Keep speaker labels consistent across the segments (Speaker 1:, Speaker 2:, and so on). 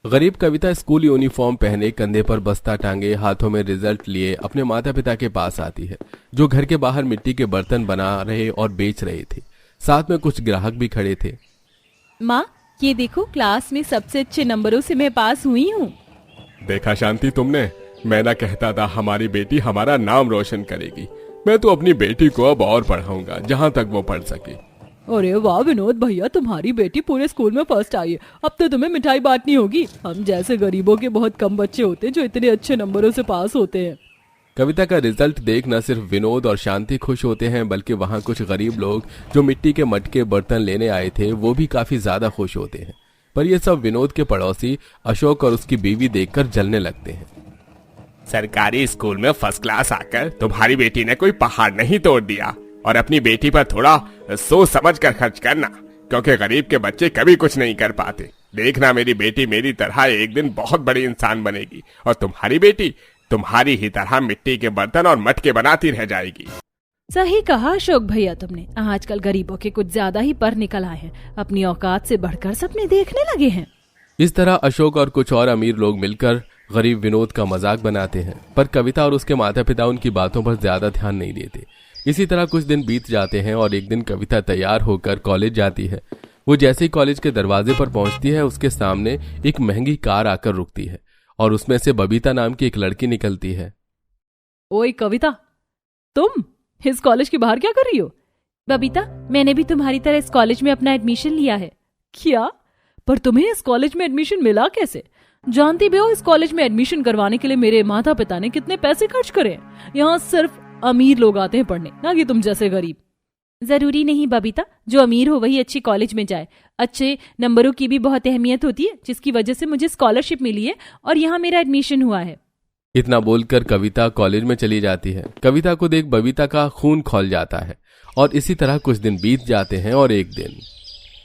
Speaker 1: गरीब कविता school uniform पहने, कंधे पर बस्ता टांगे, हाथों में रिजल्ट लिए अपने माता पिता के पास आती है, जो घर के बाहर मिट्टी के बर्तन बना रहे और बेच रहे थे। साथ में कुछ ग्राहक भी खड़े थे।
Speaker 2: माँ, ये देखो, क्लास में सबसे अच्छे नंबरों से मैं पास हुई हूँ।
Speaker 3: देखा शांति, तुमने, मैं ना कहता था हमारी बेटी हमारा नाम रोशन करेगी। मैं तो अपनी बेटी को अब और पढ़ाऊंगा जहाँ तक वो पढ़ सके।
Speaker 2: अरे वाह विनोद भैया, तुम्हारी बेटी पूरे स्कूल में फर्स्ट आई है। अब तो तुम्हें मिठाई बांटनी होगी। हम जैसे गरीबों के बहुत कम बच्चे होते हैं जो इतने अच्छे नंबरों से पास होते हैं।
Speaker 1: कविता का रिजल्ट देख न सिर्फ विनोद और शांति खुश होते हैं, बल्कि वहाँ कुछ गरीब लोग जो मिट्टी के मटके बर्तन लेने आए थे वो भी काफी ज्यादा खुश होते हैं। पर ये सब विनोद के पड़ोसी अशोक और उसकी बीवी देखकर जलने लगते हैं।
Speaker 3: सरकारी स्कूल में फर्स्ट क्लास आकर तुम्हारी बेटी ने कोई पहाड़ नहीं तोड़ दिया। और अपनी बेटी पर थोड़ा सोच समझ कर खर्च करना, क्योंकि गरीब के बच्चे कभी कुछ नहीं कर पाते। देखना, मेरी बेटी मेरी तरह एक दिन बहुत बड़ी इंसान बनेगी और तुम्हारी बेटी तुम्हारी ही तरह मिट्टी के बर्तन और मटके बनाती रह जाएगी।
Speaker 2: सही कहा अशोक भैया तुमने। आजकल गरीबों के कुछ ज्यादा ही पर निकल आए हैं, अपनी औकात से बढ़कर सपने देखने लगे हैं।
Speaker 1: इस तरह अशोक और कुछ और अमीर लोग मिलकर गरीब विनोद का मजाक बनाते हैं, पर कविता और उसके माता पिता उनकी बातों पर ज्यादा ध्यान नहीं देते। इसी तरह कुछ दिन बीत जाते हैं और एक दिन कविता तैयार होकर कॉलेज जाती है। वो जैसे ही कॉलेज के दरवाजे पर पहुंचती है, उसके सामने एक महंगी कार आकर रुकती है और उसमें से बबीता नाम की एक लड़की निकलती है।
Speaker 2: ओए कविता, तुम इस कॉलेज के बाहर क्या कर रही हो? बबीता, मैंने भी तुम्हारी तरह इस कॉलेज में अपना एडमिशन लिया है। क्या? पर तुम्हें इस कॉलेज में एडमिशन मिला कैसे? जानती भी हो इस कॉलेज में एडमिशन करवाने के लिए मेरे माता पिता ने कितने पैसे खर्च करे। यहाँ सिर्फ अमीर लोग आते हैं पढ़ने, ना कि तुम जैसे गरीब। जरूरी नहीं बबीता, जो अमीर हो वही अच्छी कॉलेज में जाए। अच्छे नंबरों की भी बहुत अहमियत होती है, जिसकी वजह से मुझे स्कॉलरशिप मिली है और यहाँ मेरा एडमिशन हुआ है।
Speaker 1: इतना बोलकर कविता कॉलेज में चली जाती है। कविता को देख बबीता का खून खौल जाता है और इसी तरह कुछ दिन बीत जाते हैं और एक दिन।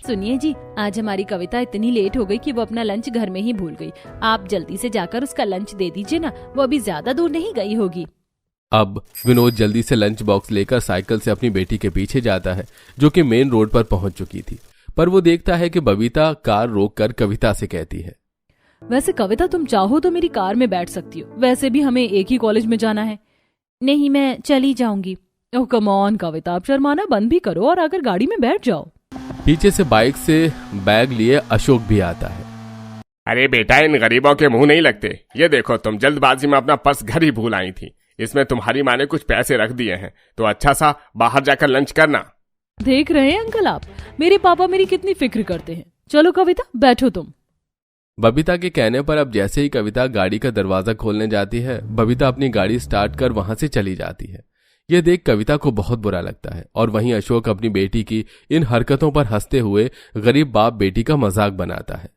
Speaker 2: सुनिए जी, आज हमारी कविता इतनी लेट हो गई कि वो अपना लंच घर में ही भूल गई। आप जल्दी से जाकर उसका लंच दे दीजिए ना, वो अभी ज्यादा दूर नहीं गई होगी।
Speaker 1: अब विनोद जल्दी से लंच बॉक्स लेकर साइकिल से अपनी बेटी के पीछे जाता है, जो कि मेन रोड पर पहुंच चुकी थी। पर वो देखता है कि बबीता कार रोककर कविता से कहती है,
Speaker 2: वैसे कविता, तुम चाहो तो मेरी कार में बैठ सकती हो, वैसे भी हमें एक ही कॉलेज में जाना है। नहीं, मैं चली जाऊंगी। ओह कम ऑन कविता, आप शर्माना बंद भी करो और आकर गाड़ी में बैठ जाओ।
Speaker 1: पीछे से बाइक से बैग लिए अशोक भी आता है।
Speaker 3: अरे बेटा, इन गरीबों के मुंह नहीं लगते। ये देखो, तुम जल्दबाजी में अपना पर्स घर ही भूल आई थी। इसमें तुम्हारी माँ ने कुछ पैसे रख दिए हैं, तो अच्छा सा बाहर जाकर लंच करना।
Speaker 2: देख रहे हैं अंकल आप, मेरे पापा मेरी कितनी फिक्र करते हैं। चलो कविता, बैठो तुम।
Speaker 1: बबीता के कहने पर अब जैसे ही कविता गाड़ी का दरवाजा खोलने जाती है, बबीता अपनी गाड़ी स्टार्ट कर वहां से चली जाती है। यह देख कविता को बहुत बुरा लगता है और वहीं अशोक अपनी बेटी की इन हरकतों पर हंसते हुए गरीब बाप बेटी का मजाक बनाता है।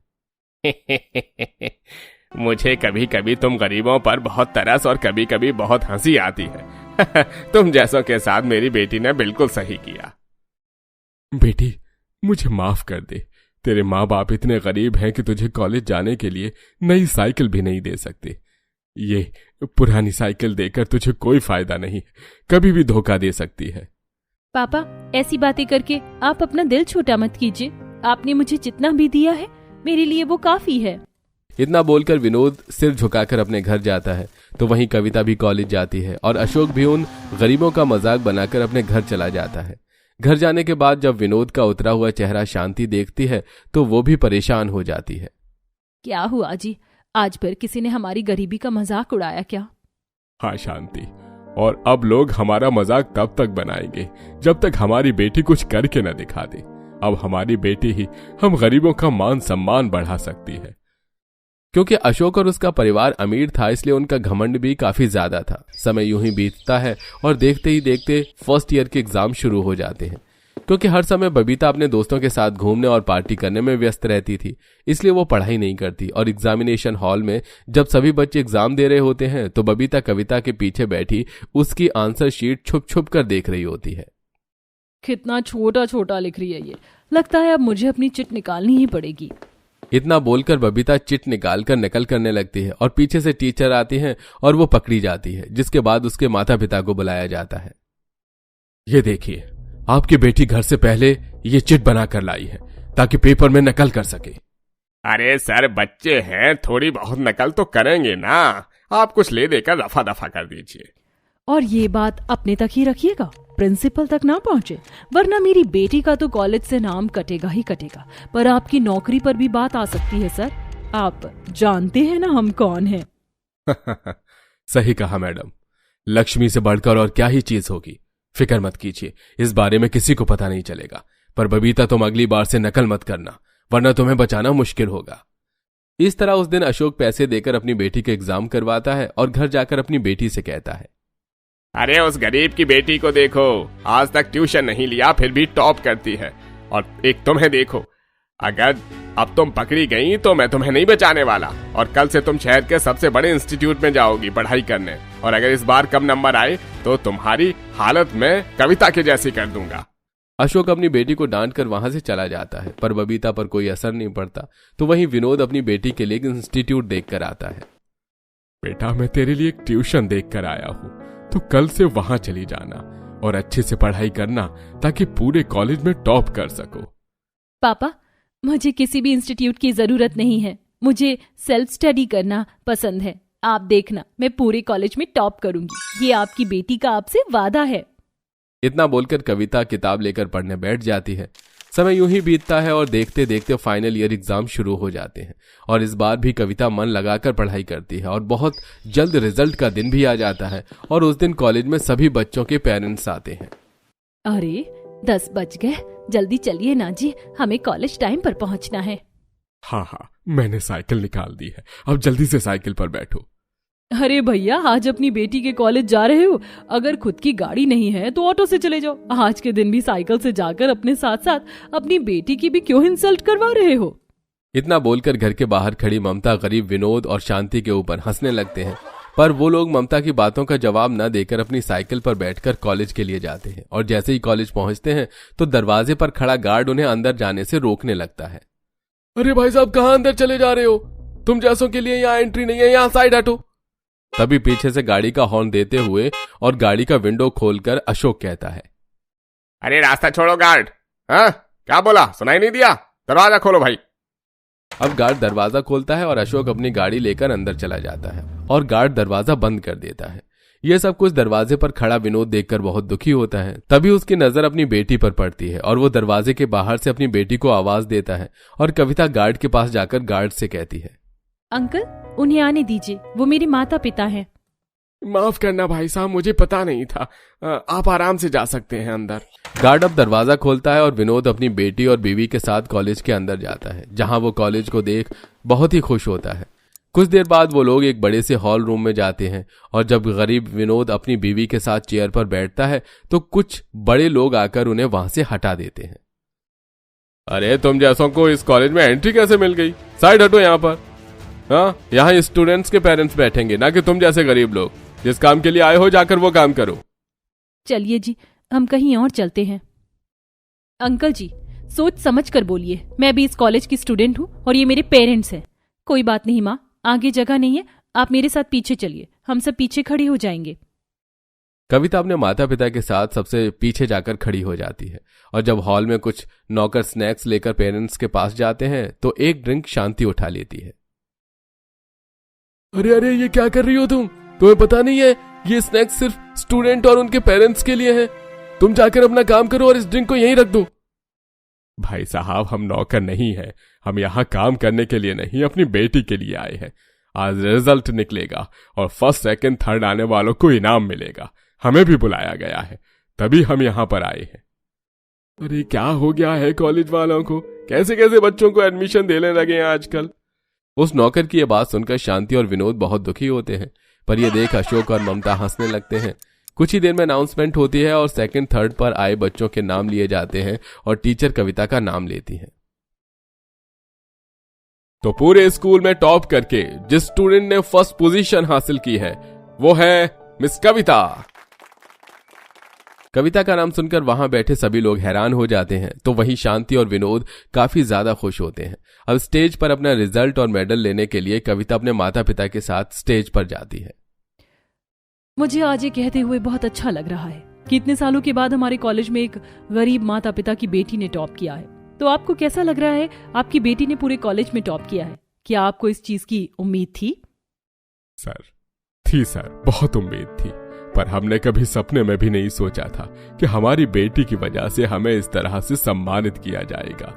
Speaker 3: मुझे कभी कभी तुम गरीबों पर बहुत तरस और कभी कभी बहुत हंसी आती है। तुम जैसों के साथ मेरी बेटी ने बिल्कुल सही किया। बेटी, मुझे माफ कर दे। तेरे माँ बाप इतने गरीब हैं कि तुझे कॉलेज जाने के लिए नई साइकिल भी नहीं दे सकते। ये पुरानी साइकिल देकर तुझे कोई फायदा नहीं, कभी भी धोखा दे सकती है।
Speaker 2: पापा, ऐसी बातें करके आप अपना दिल छोटा मत कीजिए। आपने मुझे जितना भी दिया है मेरे लिए वो काफी है।
Speaker 1: इतना बोलकर विनोद सिर झुकाकर अपने घर जाता है, तो वहीं कविता भी कॉलेज जाती है और अशोक भी उन गरीबों का मजाक बनाकर अपने घर चला जाता है। घर जाने के बाद जब विनोद का उतरा हुआ चेहरा शांति देखती है तो वो भी परेशान हो जाती है।
Speaker 2: क्या हुआ जी, आज फिर किसी ने हमारी गरीबी का मजाक उड़ाया क्या?
Speaker 3: हाँ शांति, और अब लोग हमारा मजाक तब तक बनाएंगे जब तक हमारी बेटी कुछ करके न दिखा दे। अब हमारी बेटी ही हम गरीबों का मान सम्मान बढ़ा सकती है।
Speaker 1: क्योंकि अशोक और उसका परिवार अमीर था, इसलिए उनका घमंड भी काफी ज्यादा था। समय यूं ही बीतता है और देखते ही देखते फर्स्ट ईयर के एग्जाम शुरू हो जाते हैं। क्योंकि हर समय बबीता अपने दोस्तों के साथ घूमने और पार्टी करने में व्यस्त रहती थी, इसलिए वो पढ़ाई नहीं करती। और एग्जामिनेशन हॉल में जब सभी बच्चे एग्जाम दे रहे होते हैं तो बबीता कविता के पीछे बैठी उसकी आंसर शीट छुप छुप कर देख रही होती है।
Speaker 2: कितना छोटा छोटा लिख रही है ये, लगता है अब मुझे अपनी चिट निकालनी ही पड़ेगी।
Speaker 1: इतना बोलकर बबीता चिट निकालकर नकल करने लगती है और पीछे से टीचर आती हैं और वो पकड़ी जाती है, जिसके बाद उसके माता पिता को बुलाया जाता है।
Speaker 3: ये देखिए, आपकी बेटी घर से पहले ये चिट बना कर लाई है ताकि पेपर में नकल कर सके। अरे सर, बच्चे हैं, थोड़ी बहुत नकल तो करेंगे ना। आप कुछ ले देकर रफा दफा कर दीजिए।
Speaker 2: और ये बात अपने तक ही रखिएगा, प्रिंसिपल तक ना पहुंचे, वरना मेरी बेटी का तो कॉलेज से नाम कटेगा ही कटेगा। पर आपकी नौकरी पर भी बात आ सकती है सर। आप जानते हैं ना हम कौन हैं।
Speaker 1: सही कहा मैडम, लक्ष्मी से बढ़कर और क्या ही चीज होगी। फिक्र मत कीजिए, इस बारे में किसी को पता नहीं चलेगा। पर बबीता, तुम अगली बार से नकल मत करना, वरना तुम्हें बचाना मुश्किल होगा। इस तरह उस दिन अशोक पैसे देकर अपनी बेटी के एग्जाम करवाता है और घर जाकर अपनी बेटी से कहता है,
Speaker 3: अरे उस गरीब की बेटी को देखो, आज तक ट्यूशन नहीं लिया फिर भी टॉप करती है। और एक तुम्हें देखो, अगर अब तुम पकड़ी गई तो मैं तुम्हें नहीं बचाने वाला, और कल से तुम शहर के सबसे बड़े इंस्टीट्यूट में जाओगी पढ़ाई करने। और अगर इस बार कम नंबर आए तो तुम्हारी हालत मैं कविता के जैसी कर दूंगा।
Speaker 1: अशोक अपनी बेटी को डांट कर वहां से चला जाता है, पर बबीता पर कोई असर नहीं पड़ता। तो वहीं विनोद अपनी बेटी के लिए एक इंस्टीट्यूट देखकर आता है।
Speaker 3: बेटा, मैं तेरे लिए एक ट्यूशन देख कर आया हूँ, तो कल से वहां चली जाना और अच्छे से पढ़ाई करना, ताकि पूरे कॉलेज में टॉप कर सको।
Speaker 2: पापा, मुझे किसी भी इंस्टीट्यूट की जरूरत नहीं है, मुझे सेल्फ स्टडी करना पसंद है। आप देखना, मैं पूरे कॉलेज में टॉप करूंगी, ये आपकी बेटी का आपसे वादा है।
Speaker 1: इतना बोलकर कविता किताब लेकर पढ़ने बैठ जाती है। समय यूं ही बीतता है और देखते देखते फाइनल ईयर एग्जाम शुरू हो जाते हैं। और इस बार भी कविता मन लगाकर पढ़ाई करती है और बहुत जल्द रिजल्ट का दिन भी आ जाता है। और उस दिन कॉलेज में सभी बच्चों के पेरेंट्स आते हैं।
Speaker 2: अरे 10 बज गए, जल्दी चलिए ना जी, हमें कॉलेज टाइम पर पहुंचना है।
Speaker 3: हाँ, मैंने साइकिल निकाल दी है, अब जल्दी से साइकिल पर बैठो।
Speaker 2: अरे भैया, आज अपनी बेटी के कॉलेज जा रहे हो, अगर खुद की गाड़ी नहीं है तो ऑटो से चले जाओ। आज के दिन भी साइकिल से जाकर अपने साथ साथ अपनी बेटी की भी क्यों इंसल्ट करवा रहे हो।
Speaker 1: इतना बोलकर घर के बाहर खड़ी ममता गरीब विनोद और शांति के ऊपर हंसने लगते हैं। पर वो लोग ममता की बातों का जवाब न देकर अपनी साइकिल पर बैठकर कॉलेज के लिए जाते हैं। और जैसे ही कॉलेज पहुंचते हैं तो दरवाजे पर खड़ा गार्ड उन्हें अंदर जाने से रोकने लगता है।
Speaker 3: अरे भाई साहब, कहाँ अंदर चले जा रहे हो? तुम जैसों के लिए यहाँ एंट्री नहीं है, यहाँ साइड हटो।
Speaker 1: तभी पीछे से गाड़ी का हॉर्न देते हुए और गाड़ी का विंडो खोलकर अशोक कहता है,
Speaker 3: अरे रास्ता छोड़ो गार्ड। हाँ, क्या बोला, सुनाई नहीं दिया? दरवाजा खोलो भाई।
Speaker 1: अब गार्ड दरवाजा खोलता है और अशोक अपनी गाड़ी लेकर अंदर चला जाता है और गार्ड दरवाजा बंद कर देता है। यह सब कुछ दरवाजे पर खड़ा विनोद देखकर बहुत दुखी होता है। तभी उसकी नजर अपनी बेटी पर पड़ती है और वो दरवाजे के बाहर से अपनी बेटी को आवाज देता है। और कविता गार्ड के पास जाकर गार्ड से कहती है,
Speaker 2: अंकल, उन्हें आने दीजिए, वो मेरे माता पिता हैं।
Speaker 3: माफ करना भाई साहब, मुझे पता नहीं था। आप आराम से जा सकते हैं अंदर।
Speaker 1: गार्ड अब दरवाजा खोलता है और विनोद अपनी बेटी और बीवी के साथ कॉलेज के अंदर जाता है, जहां वो कॉलेज को देख बहुत ही खुश होता है। कुछ देर बाद वो लोग एक बड़े से हॉल रूम में जाते हैं और जब गरीब विनोद अपनी बीवी के साथ चेयर पर बैठता है तो कुछ बड़े लोग आकर उन्हें वहां से हटा देते हैं।
Speaker 3: अरे तुम जैसों को इस कॉलेज में एंट्री कैसे मिल गई? साइड हटो यहाँ पर। हाँ, यहाँ स्टूडेंट्स के पेरेंट्स बैठेंगे, ना कि तुम जैसे गरीब लोग। जिस काम के लिए आए हो जाकर वो काम करो।
Speaker 2: चलिए जी, हम कहीं और चलते हैं। अंकल जी, सोच समझ कर बोलिए, मैं भी इस कॉलेज की स्टूडेंट हूँ और ये मेरे पेरेंट्स हैं। कोई बात नहीं माँ, आगे जगह नहीं है, आप मेरे साथ पीछे चलिए, हम सब पीछे खड़े हो जाएंगे।
Speaker 1: कविता अपने माता पिता के साथ सबसे पीछे जाकर खड़ी हो जाती है और जब हॉल में कुछ नौकर स्नैक्स लेकर पेरेंट्स के पास जाते हैं तो एक ड्रिंक शांति उठा लेती है।
Speaker 3: अरे ये क्या कर रही हो तुम? तुम्हें पता नहीं है ये स्नैक्स सिर्फ स्टूडेंट और उनके पेरेंट्स के लिए है। तुम जाकर अपना काम करो और इस ड्रिंक को यहीं रख दो। भाई साहब, हम नौकर नहीं है, हम यहाँ काम करने के लिए नहीं, अपनी बेटी के लिए आए हैं। आज रिजल्ट निकलेगा और फर्स्ट सेकंड थर्ड आने वालों को इनाम मिलेगा। हमें भी बुलाया गया है, तभी हम यहाँ पर आए हैं। अरे क्या हो गया है कॉलेज वालों को? कैसे कैसे बच्चों को एडमिशन देने लगे हैं आजकल।
Speaker 1: उस नौकर की यह बात सुनकर शांति और विनोद बहुत दुखी होते हैं, पर यह देख अशोक और ममता हंसने लगते हैं। कुछ ही देर में अनाउंसमेंट होती है और सेकंड थर्ड पर आए बच्चों के नाम लिए जाते हैं और टीचर कविता का नाम लेती है।
Speaker 3: तो पूरे स्कूल में टॉप करके जिस स्टूडेंट ने फर्स्ट पोजीशन हासिल की है वो है मिस कविता।
Speaker 1: कविता का नाम सुनकर वहां बैठे सभी लोग हैरान हो जाते हैं, तो वहीं शांति और विनोद काफी ज्यादा खुश होते हैं। अब स्टेज पर अपना रिजल्ट और मेडल लेने के लिए कविता अपने माता पिता के साथ स्टेज पर जाती है।
Speaker 2: मुझे आज ये कहते हुए बहुत अच्छा लग रहा है कि इतने सालों के बाद हमारे कॉलेज में एक गरीब माता पिता की बेटी ने टॉप किया है। तो आपको कैसा लग रहा है? आपकी बेटी ने पूरे कॉलेज में टॉप किया है। क्या आपको इस चीज की उम्मीद थी?
Speaker 3: सर, बहुत उम्मीद थी, पर हमने कभी सपने में भी नहीं सोचा था कि हमारी बेटी की वजह से हमें इस तरह से सम्मानित किया जाएगा।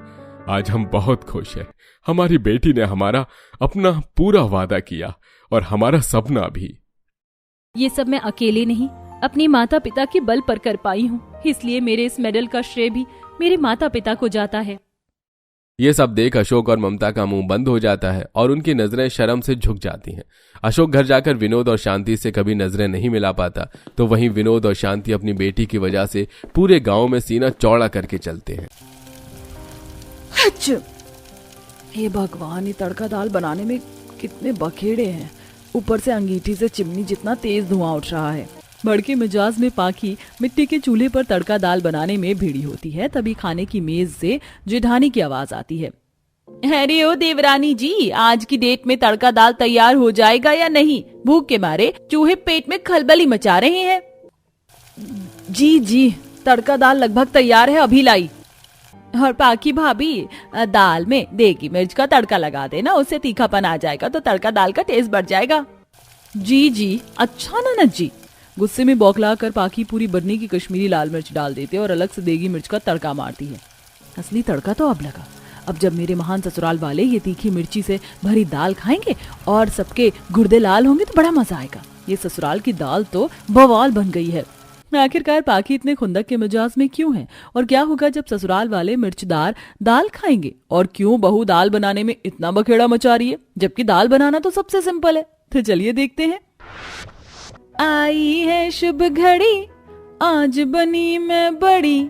Speaker 3: आज हम बहुत खुश हैं। हमारी बेटी ने हमारा अपना पूरा वादा किया और हमारा सपना भी।
Speaker 2: ये सब मैं अकेले नहीं, अपने माता पिता के बल पर कर पाई हूँ, इसलिए मेरे इस मेडल का श्रेय भी मेरे माता पिता को जाता है।
Speaker 1: ये सब देख अशोक और ममता का मुंह बंद हो जाता है और उनकी नजरें शर्म से झुक जाती हैं। अशोक घर जाकर विनोद और शांति से कभी नजरें नहीं मिला पाता, तो वहीं विनोद और शांति अपनी बेटी की वजह से पूरे गांव में सीना चौड़ा करके चलते हैं।
Speaker 4: ये भगवान, ये तड़का दाल बनाने में कितने बखेड़े हैं। ऊपर से अंगीठी से चिमनी जितना तेज धुआं उठ रहा है।
Speaker 2: भड़के मिजाज में पाखी मिट्टी के चूल्हे पर तड़का दाल बनाने में भिड़ी होती है। तभी खाने की मेज से जेठानी की आवाज आती है। अरे ओ देवरानी जी, आज की डेट में तड़का दाल तैयार हो जाएगा या नहीं? भूख के मारे चूहे पेट में खलबली मचा रहे हैं।
Speaker 4: जी, तड़का दाल लगभग तैयार है, अभी लाई।
Speaker 2: और पाखी भाभी, दाल में देगी मिर्च का तड़का लगा देना, उससे तीखापन आ जाएगा तो तड़का दाल का टेस्ट बढ़ जाएगा।
Speaker 4: जी, अच्छा ननद जी।
Speaker 2: गुस्से में बौखला कर पाखी पूरी बरनी की कश्मीरी लाल मिर्च डाल देते और अलग से देगी मिर्च का तड़का मारती है।
Speaker 4: असली तड़का तो अब लगा। अब जब मेरे महान ससुराल वाले ये तीखी मिर्ची से भरी दाल खाएंगे और सबके गुर्दे लाल होंगे तो बड़ा मजा आएगा। ये ससुराल की दाल तो बवाल बन गई है।
Speaker 2: आखिरकार पाखी इतने खुंदक के मिजाज में क्यों है? और क्या होगा जब ससुराल वाले मिर्चदार दाल खाएंगे? और क्यों बहू दाल बनाने में इतना बखेड़ा मचा रही है, जबकि दाल बनाना तो सबसे सिंपल है? तो चलिए देखते हैं। आई है शुभ घड़ी, आज बनी मैं बड़ी,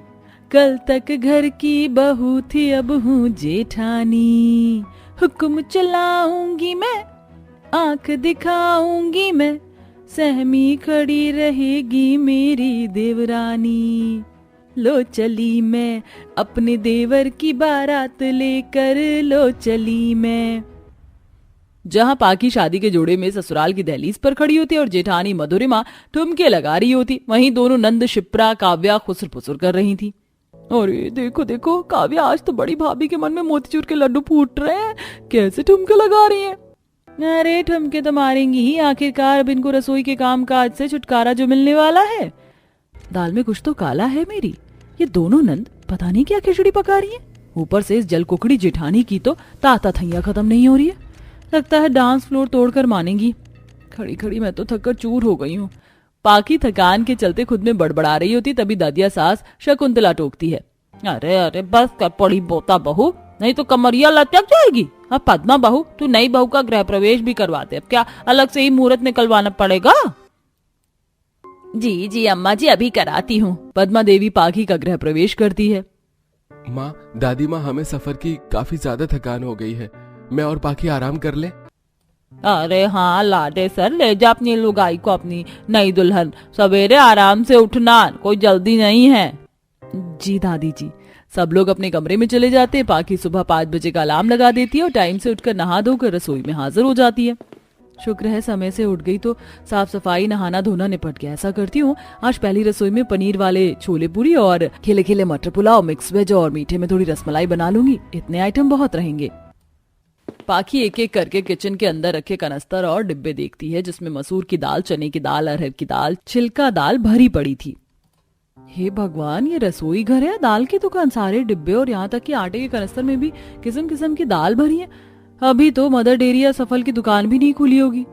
Speaker 2: कल तक घर की बहू थी अब हूँ जेठानी। हुक्म चलाऊंगी मैं, आंख दिखाऊंगी मैं, सहमी खड़ी रहेगी मेरी देवरानी। लो चली मैं अपने देवर की बारात लेकर, लो चली मैं। जहां पाकी शादी के जोड़े में ससुराल की दहलीज पर खड़ी होती और जेठानी मधुरिमा ठुमके लगा रही होती, वहीं दोनों नंद शिप्रा काव्या खुसर फुसर कर रही थी। अरे देखो देखो, काव्या आज तो बड़ी भाभी के मन में मोतीचूर के लड्डू फूट रहे हैं, कैसे ठुमके लगा रही है। अरे ठुमके तो मारेंगी ही, आखिरकार अब इनको रसोई के काम काज से छुटकारा जो मिलने वाला है। दाल में कुछ तो काला है मेरी, ये दोनों नंद पता नहीं क्या खिचड़ी पका रही है। ऊपर से इस जल कुकड़ी जेठानी की तो ताता थैया खत्म नहीं हो रही है। लगता है डांस फ्लोर तोड़कर मानेंगी। खड़ी खड़ी मैं तो थककर चूर हो गई हूँ। पाकी थकान के चलते खुद में बड़बड़ा रही होती, तभी दादिया सास शकुंतला टोकती है। अरे अरे बस कर पड़ी बोता बहू, नहीं तो कमरिया लटक जाएगी। अब पद्मा बहू, तू नई बहू का गृह प्रवेश भी करवा दे, अब क्या अलग से ही मुहूर्त निकलवाना पड़ेगा? जी अम्मा जी, अभी कराती हूँ। पद्मा देवी पाकी का गृह प्रवेश करती है।
Speaker 1: माँ, दादी माँ, हमें सफर की काफी ज्यादा थकान हो गई है, मैं और पाकी आराम कर ले।
Speaker 2: अरे हाँ लाडे सर, ले जा अपनी लुगाई को, अपनी नई दुल्हन। सवेरे आराम से उठना, कोई जल्दी नहीं है। जी दादी जी। सब लोग अपने कमरे में चले जाते हैं। पाकी सुबह 5 बजे का अलार्म लगा देती है और टाइम से उठकर नहा धोकर रसोई में हाजिर हो जाती है। शुक्र है समय से उठ गई तो साफ सफाई नहाना धोना निपट गया। ऐसा करती हूँ, आज पहली रसोई में पनीर वाले छोले पूरी और खिले खिले मटर पुलाव, मिक्स वेज और मीठे में थोड़ी रसमलाई बना लूंगी। इतने आइटम बहुत रहेंगे। पाखी एक एक करके किचन के अंदर रखे कनस्तर और डिब्बे देखती है, जिसमें मसूर की दाल, चने की दाल, अरहर की दाल, छिलका दाल भरी पड़ी थी। हे भगवान, ये रसोई घर है दाल की दुकान? सारे डिब्बे और यहाँ तक कि आटे के कनस्तर में भी किस्म किस्म की दाल भरी है। अभी तो मदर डेयरी या सफल की दुकान भी नहीं खुली होगी।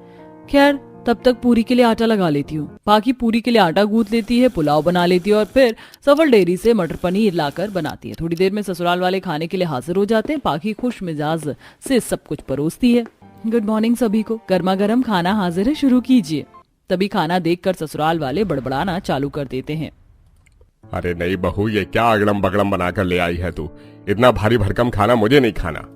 Speaker 2: खैर, तब तक पूरी के लिए आटा लगा लेती हूँ। पाकी पूरी के लिए आटा गूंथ लेती है, पुलाव बना लेती है और फिर सफल डेयरी से मटर पनीर लाकर बनाती है। थोड़ी देर में ससुराल वाले खाने के लिए हाजिर हो जाते हैं। पाकी खुश मिजाज से सब कुछ परोसती है। गुड मॉर्निंग सभी को, गर्मा गर्म खाना हाजिर है, शुरू कीजिए। तभी खाना देखकर ससुराल वाले बड़बड़ाना चालू कर देते हैं।
Speaker 3: अरे नहीं बहू, ये क्या अगड़म बगड़म बनाकर ले आई है तू? इतना भारी भरकम खाना मुझे नहीं खाना।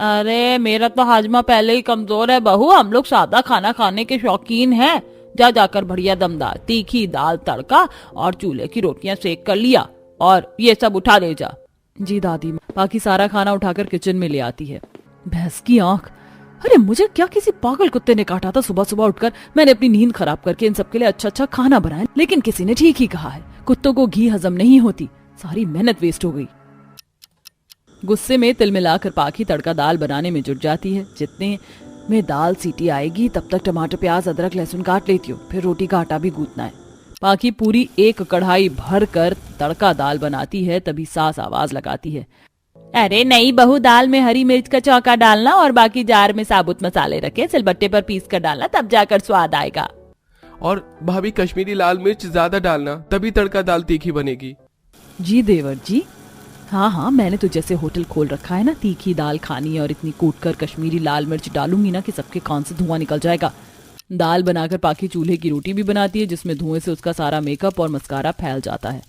Speaker 2: अरे मेरा तो हाजमा पहले ही कमजोर है बहू, हम लोग सादा खाना खाने के शौकीन हैं। जा जाकर बढ़िया दमदार तीखी दाल तड़का और चूल्हे की रोटियां सेक कर लिया और ये सब उठा ले जा। जी दादी। बाकी सारा खाना उठाकर किचन में ले आती है। भैंस की आंख, अरे मुझे क्या किसी पागल कुत्ते ने काटा था? सुबह सुबह उठकर मैंने अपनी नींद खराब करके इन सबके लिए अच्छा अच्छा खाना बनाया, लेकिन किसी ने ठीक ही कहा है, कुत्तों को घी हजम नहीं होती। सारी मेहनत वेस्ट हो गई।
Speaker 4: गुस्से में तिल मिलाकर पाखी तड़का दाल बनाने में जुट जाती है। जितने में दाल सीटी आएगी तब तक टमाटर प्याज अदरक लहसुन काट लेती हूँ, फिर रोटी का आटा भी गूंथना है। पाखी पूरी एक कढ़ाई भर कर तड़का दाल बनाती है। तभी सास आवाज लगाती है, अरे नहीं बहू, दाल में हरी मिर्च का चौका डालना और बाकी जार में साबुत मसाले रखे सिलबट्टे पर पीस कर डालना, तब जाकर स्वाद आएगा।
Speaker 1: और भाभी कश्मीरी लाल मिर्च ज्यादा डालना, तभी तड़का दाल तीखी बनेगी।
Speaker 4: जी देवर जी, हाँ, मैंने तो जैसे होटल खोल रखा है ना, तीखी दाल खानी है और इतनी कूटकर कश्मीरी लाल मिर्च डालूंगी ना कि सबके कान से धुआं निकल जाएगा। दाल बनाकर पाखी चूल्हे की रोटी भी बनाती है, जिसमें धुएं से उसका सारा मेकअप और मस्कारा फैल जाता है।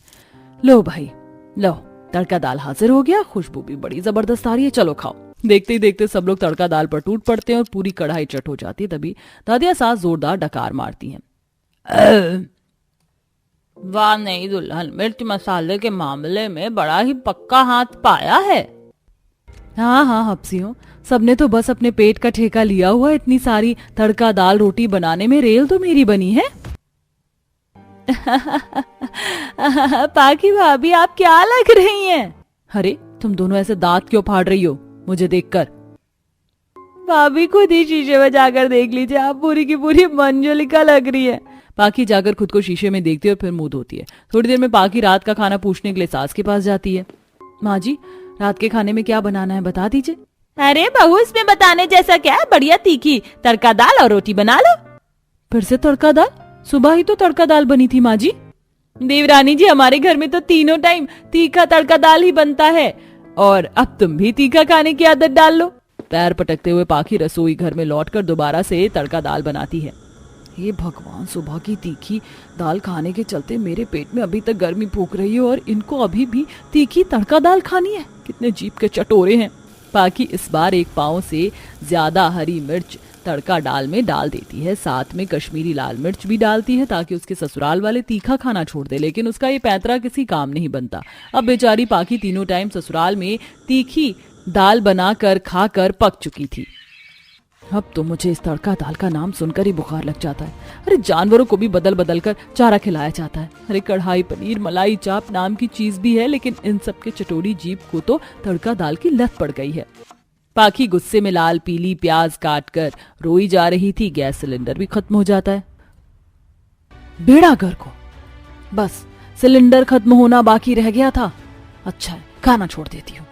Speaker 4: लो भाई लो, तड़का दाल हाजिर हो गया, खुशबू भी बड़ी जबरदस्त आ रही है, चलो खाओ। देखते ही देखते सब लोग तड़का दाल पर टूट पड़ते हैं और पूरी कढ़ाई चट हो जाती है। तभी दादिया सास जोरदार डकार मारती हैं। वाह नहीं दुल्हन, मिर्च मसाले के मामले में बड़ा ही पक्का हाथ पाया है। हाँ हप्सियों, सबने तो बस अपने पेट का ठेका लिया हुआ, इतनी सारी तड़का दाल रोटी बनाने में रेल तो मेरी बनी है। पाखी भाभी आप क्या लग रही हैं? अरे तुम दोनों ऐसे दांत क्यों फाड़ रही हो मुझे देखकर? भाभी खुद ही शीशे में जाकर देख लीजिए, आप पूरी की पूरी मंजुलिका लग रही है। पाखी जाकर खुद को शीशे में देखती है और फिर मुंह धोती है। थोड़ी देर में पाखी रात का खाना पूछने के लिए सास के पास जाती है। माँ जी, रात के खाने में क्या बनाना है बता दीजिए। अरे बहू, इसमें बताने जैसा क्या है, बढ़िया तीखी तड़का दाल और रोटी बना लो। फिर से तड़का दाल? सुबह ही तो तड़का दाल बनी थी माँ जी। देवरानी जी, हमारे घर में तो तीनों टाइम तीखा तड़का दाल ही बनता है, और अब तुम भी तीखा खाने की आदत डाल लो। पैर पटकते हुए पाखी रसोई घर में लौटकर दोबारा से तड़का दाल बनाती है। हे भगवान, सुबह की तीखी दाल खाने के चलते मेरे पेट में अभी तक गर्मी फूक रही है और इनको अभी भी तीखी तड़का दाल खानी है। कितने जीभ के चटोरे हैं। पाखी इस बार एक पाव से ज्यादा हरी मिर्च तड़का दाल में डाल देती है, साथ में कश्मीरी लाल मिर्च भी डालती है ताकि उसके ससुराल वाले तीखा खाना छोड़ दे। लेकिन उसका ये पैंतरा किसी काम नहीं बनता। अब बेचारी पाखी तीनों टाइम ससुराल में तीखी दाल बनाकर खाकर पक चुकी थी। अब तो मुझे इस तड़का दाल का नाम सुनकर ही बुखार लग जाता है। अरे जानवरों को भी बदल बदल कर चारा खिलाया जाता है। अरे कढ़ाई पनीर मलाई चाप नाम की चीज भी है, लेकिन इन सब के चटोरी जीभ को तो तड़का दाल की लत पड़ गई है। पाखी गुस्से में लाल पीली प्याज काटकर रोई जा रही थी। गैस सिलेंडर भी खत्म हो जाता है। बेड़ा घर को, बस सिलेंडर खत्म होना बाकी रह गया था। अच्छा है, खाना छोड़ देती हूँ।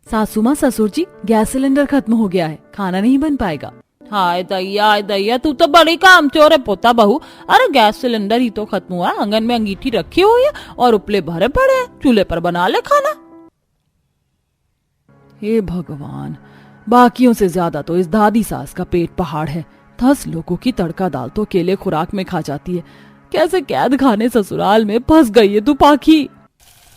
Speaker 4: सासू माँ, ससुर जी, गैस सिलेंडर खत्म हो गया है, खाना नहीं बन पाएगा। हाय दैया, तू तो बड़ी कामचोर है पोता बहू। अरे गैस सिलेंडर ही तो खत्म हुआ, आंगन में अंगीठी रखी हुई है और उपले भरे पड़े हैं, चूल्हे पर बना ले खाना। हे भगवान, बाकियों से ज्यादा तो इस दादी सास का पेट पहाड़ है। 10 लोगों की तड़का दाल तो अकेले खुराक में खा जाती है। कैसे कैद खाने ससुराल में फंस गई है तू पाखी।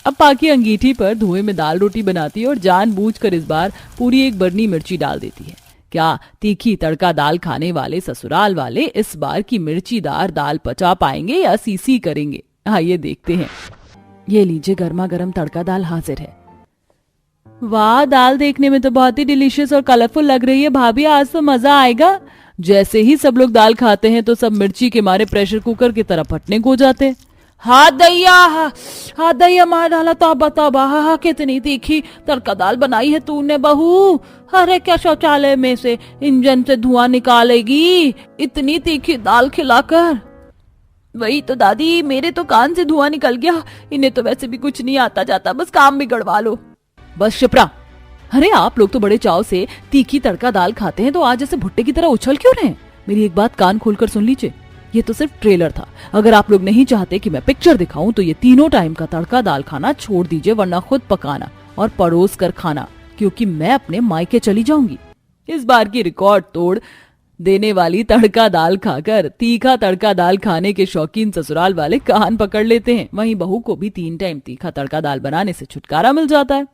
Speaker 4: अब पाखी अंगीठी पर धुएं में दाल रोटी बनाती है और जानबूझकर इस बार पूरी एक बरनी मिर्ची डाल देती है। क्या तीखी तड़का दाल खाने वाले ससुराल वाले इस बार की मिर्चीदार दाल पचा पाएंगे या सीसी करेंगे? आइए देखते हैं। ये लीजिए, गर्मा गर्म तड़का दाल हाजिर है। वाह, दाल देखने में तो बहुत ही डिलीशियस और कलरफुल लग रही है भाभी, आज तो मजा आएगा। जैसे ही सब लोग दाल खाते हैं तो सब मिर्ची के मारे प्रेशर कुकर की तरह फटने को जाते हैं। हाथ दैया मार डाला, तौबा, हा कितनी तीखी तड़का दाल बनाई है तूने बहू। अरे क्या शौचालय में से इंजन से धुआं निकालेगी इतनी तीखी दाल खिलाकर? वही तो दादी, मेरे तो कान से धुआं निकल गया। इन्हें तो वैसे भी कुछ नहीं आता जाता, बस काम बिगड़वा लो। बस शिप्रा, अरे आप लोग तो बड़े चाव से तीखी तड़का दाल खाते हैं, तो आज जैसे भुट्टे की तरह उछल क्यों रहे हैं? मेरी एक बात कान खोलकर सुन लीजिए, ये तो सिर्फ ट्रेलर था। अगर आप लोग नहीं चाहते कि मैं पिक्चर दिखाऊं तो ये तीनों टाइम का तड़का दाल खाना छोड़ दीजिए, वरना खुद पकाना और परोस कर खाना, क्योंकि मैं अपने मायके चली जाऊंगी। इस बार की रिकॉर्ड तोड़ देने वाली तड़का दाल खाकर तीखा तड़का दाल खाने के शौकीन ससुराल वाले कान पकड़ लेते हैं। वहीं बहू को भी 3 टाइम तीखा तड़का दाल बनाने से छुटकारा मिल जाता है।